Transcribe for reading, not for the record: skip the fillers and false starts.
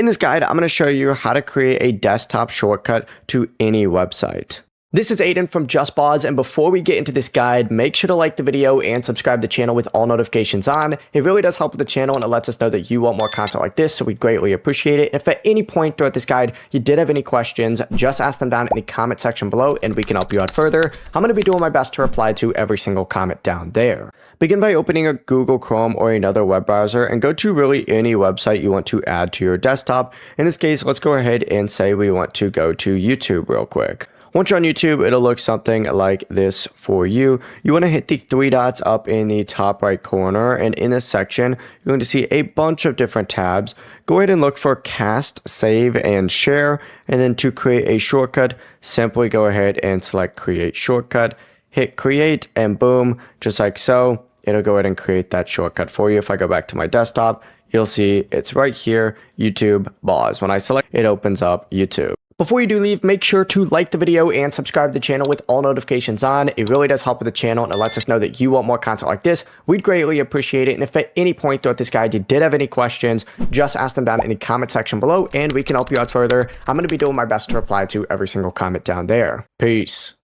In this guide, I'm going to show you how to create a desktop shortcut to any website. This is Aiden from JustBoz, and before we get into this guide, make sure to like the video and subscribe to the channel with all notifications on. It really does help with the channel and it lets us know that you want more content like this, so we greatly appreciate it. If at any point throughout this guide you did have any questions, just ask them down in the comment section below and we can help you out further. I'm going to be doing my best to reply to every single comment down there. Begin by opening a Google Chrome or another web browser and go to really any website you want to add to your desktop. In this case, let's go ahead and say we want to go to YouTube real quick. Once you're on YouTube, it'll look something like this for you. You want to hit the three dots up in the top right corner, and in this section, you're going to see a bunch of different tabs. Go ahead and look for Cast, Save, and Share, and then to create a shortcut, simply go ahead and select Create Shortcut, hit Create, and boom, just like so, it'll go ahead and create that shortcut for you. If I go back to my desktop, you'll see it's right here, YouTube Boz. When I select, it opens up YouTube. Before you do leave, make sure to like the video and subscribe to the channel with all notifications on. It really does help with the channel and it lets us know that you want more content like this. We'd greatly appreciate it. And if at any point throughout this guide you did have any questions, just ask them down in the comment section below and we can help you out further. I'm going to be doing my best to reply to every single comment down there. Peace.